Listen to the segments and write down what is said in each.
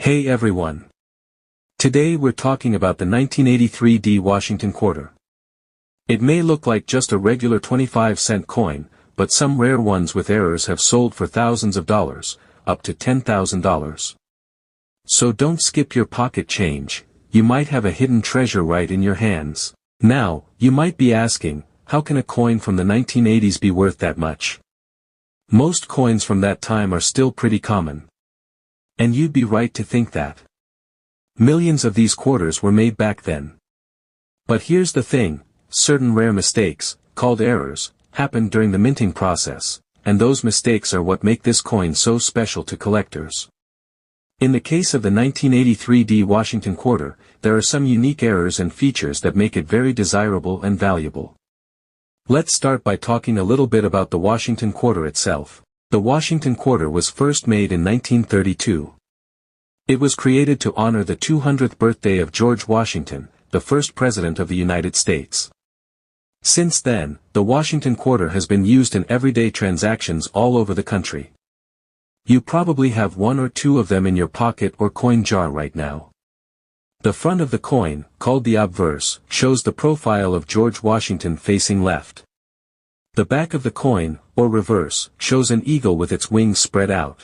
Hey everyone. Today we're talking about the 1983 D Washington quarter. It may look like just a regular 25-cent coin, but some rare ones with errors have sold for thousands of dollars, up to $10,000. So don't skip your pocket change, you might have a hidden treasure right in your hands. Now, you might be asking, how can a coin from the 1980s be worth that much? Most coins from that time are still pretty common. And you'd be right to think that. Millions of these quarters were made back then. But here's the thing, certain rare mistakes, called errors, happened during the minting process, and those mistakes are what make this coin so special to collectors. In the case of the 1983 D Washington quarter, there are some unique errors and features that make it very desirable and valuable. Let's start by talking a little bit about the Washington quarter itself. The Washington quarter was first made in 1932. It was created to honor the 200th birthday of George Washington, the first president of the United States. Since then, the Washington quarter has been used in everyday transactions all over the country. You probably have one or two of them in your pocket or coin jar right now. The front of the coin, called the obverse, shows the profile of George Washington facing left. The back of the coin, or reverse, shows an eagle with its wings spread out.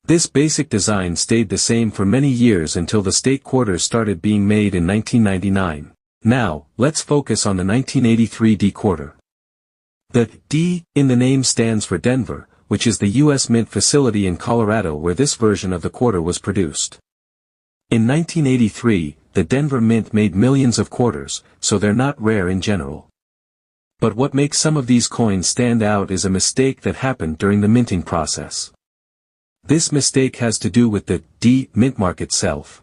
This basic design stayed the same for many years until the state quarters started being made in 1999. Now, let's focus on the 1983 D quarter. The D in the name stands for Denver, which is the U.S. Mint facility in Colorado where this version of the quarter was produced. In 1983, the Denver Mint made millions of quarters, so they're not rare in general. But what makes some of these coins stand out is a mistake that happened during the minting process. This mistake has to do with the D mint mark itself.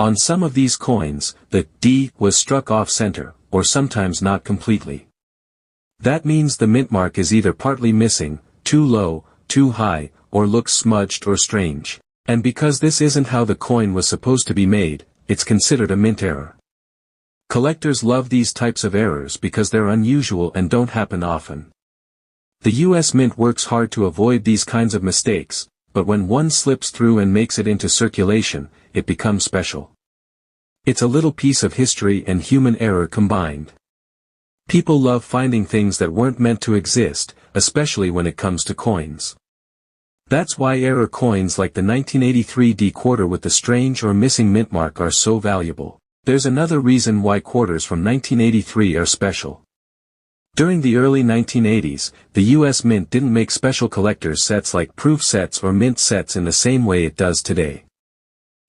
On some of these coins, the D was struck off-center, or sometimes not completely. That means the mint mark is either partly missing, too low, too high, or looks smudged or strange. And because this isn't how the coin was supposed to be made, it's considered a mint error. Collectors love these types of errors because they're unusual and don't happen often. The U.S. Mint works hard to avoid these kinds of mistakes, but when one slips through and makes it into circulation, it becomes special. It's a little piece of history and human error combined. People love finding things that weren't meant to exist, especially when it comes to coins. That's why error coins like the 1983 D quarter with the strange or missing mint mark are so valuable. There's another reason why quarters from 1983 are special. During the early 1980s, the U.S. Mint didn't make special collector's sets like proof sets or mint sets in the same way it does today.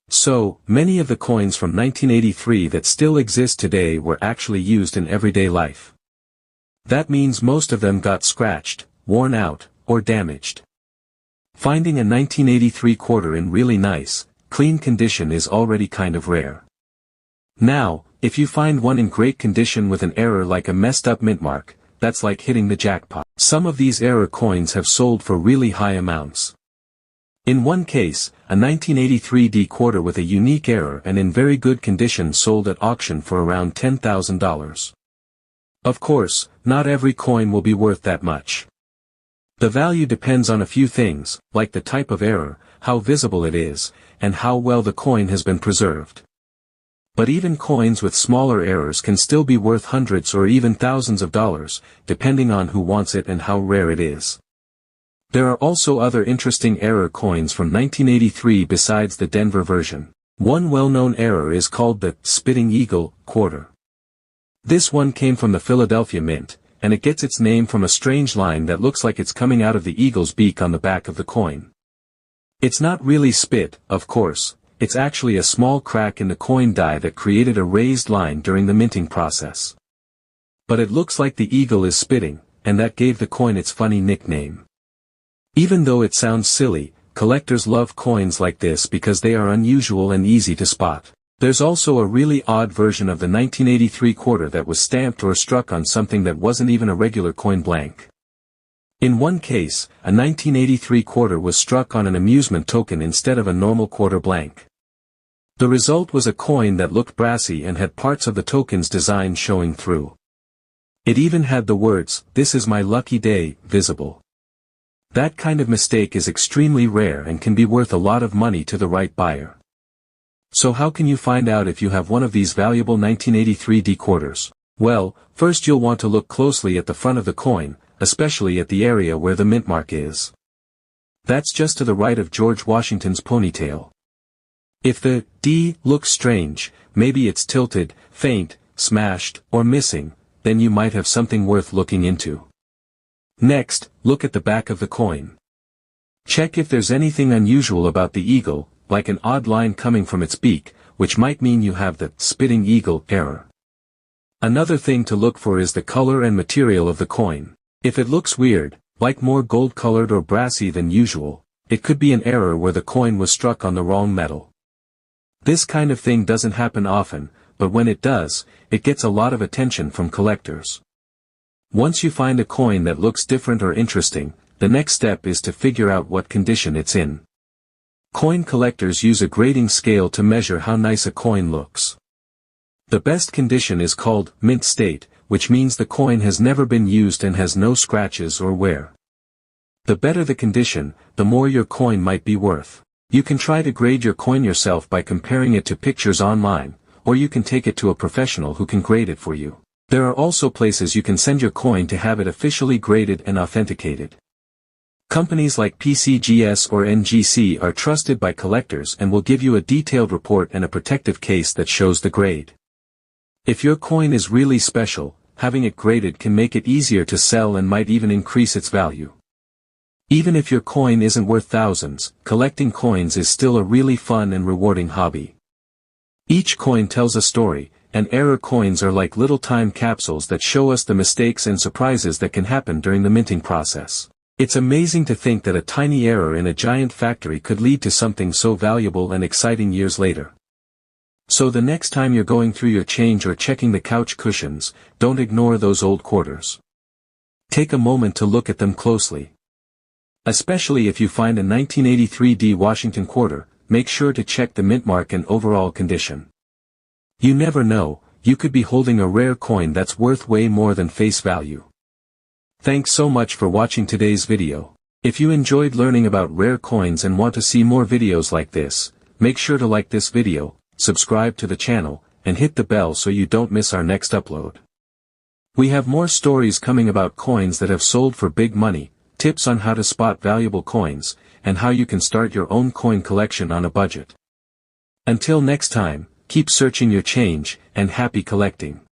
So, many of the coins from 1983 that still exist today were actually used in everyday life. That means most of them got scratched, worn out, or damaged. Finding a 1983 quarter in really nice, clean condition is already kind of rare. Now, if you find one in great condition with an error like a messed up mint mark, that's like hitting the jackpot. Some of these error coins have sold for really high amounts. In one case, a 1983 D quarter with a unique error and in very good condition sold at auction for around $10,000. Of course, not every coin will be worth that much. The value depends on a few things, like the type of error, how visible it is, and how well the coin has been preserved. But even coins with smaller errors can still be worth hundreds or even thousands of dollars, depending on who wants it and how rare it is. There are also other interesting error coins from 1983 besides the Denver version. One well-known error is called the Spitting Eagle quarter. This one came from the Philadelphia Mint, and it gets its name from a strange line that looks like it's coming out of the eagle's beak on the back of the coin. It's not really spit, of course. It's actually a small crack in the coin die that created a raised line during the minting process. But it looks like the eagle is spitting, and that gave the coin its funny nickname. Even though it sounds silly, collectors love coins like this because they are unusual and easy to spot. There's also a really odd version of the 1983 quarter that was stamped or struck on something that wasn't even a regular coin blank. In one case, a 1983 quarter was struck on an amusement token instead of a normal quarter blank. The result was a coin that looked brassy and had parts of the token's design showing through. It even had the words, "This is my lucky day," visible. That kind of mistake is extremely rare and can be worth a lot of money to the right buyer. So how can you find out if you have one of these valuable 1983 D quarters? Well, first you'll want to look closely at the front of the coin, especially at the area where the mint mark is. That's just to the right of George Washington's ponytail. If the D looks strange, maybe it's tilted, faint, smashed, or missing, then you might have something worth looking into. Next, look at the back of the coin. Check if there's anything unusual about the eagle, like an odd line coming from its beak, which might mean you have the spitting eagle error. Another thing to look for is the color and material of the coin. If it looks weird, like more gold-colored or brassy than usual, it could be an error where the coin was struck on the wrong metal. This kind of thing doesn't happen often, but when it does, it gets a lot of attention from collectors. Once you find a coin that looks different or interesting, the next step is to figure out what condition it's in. Coin collectors use a grading scale to measure how nice a coin looks. The best condition is called mint state, which means the coin has never been used and has no scratches or wear. The better the condition, the more your coin might be worth. You can try to grade your coin yourself by comparing it to pictures online, or you can take it to a professional who can grade it for you. There are also places you can send your coin to have it officially graded and authenticated. Companies like PCGS or NGC are trusted by collectors and will give you a detailed report and a protective case that shows the grade. If your coin is really special, having it graded can make it easier to sell and might even increase its value. Even if your coin isn't worth thousands, collecting coins is still a really fun and rewarding hobby. Each coin tells a story, and error coins are like little time capsules that show us the mistakes and surprises that can happen during the minting process. It's amazing to think that a tiny error in a giant factory could lead to something so valuable and exciting years later. So the next time you're going through your change or checking the couch cushions, don't ignore those old quarters. Take a moment to look at them closely. Especially if you find a 1983 D Washington quarter, make sure to check the mint mark and overall condition. You never know, you could be holding a rare coin that's worth way more than face value. Thanks so much for watching today's video. If you enjoyed learning about rare coins and want to see more videos like this, make sure to like this video, subscribe to the channel, and hit the bell so you don't miss our next upload. We have more stories coming about coins that have sold for big money, tips on how to spot valuable coins, and how you can start your own coin collection on a budget. Until next time, keep searching your change, and happy collecting.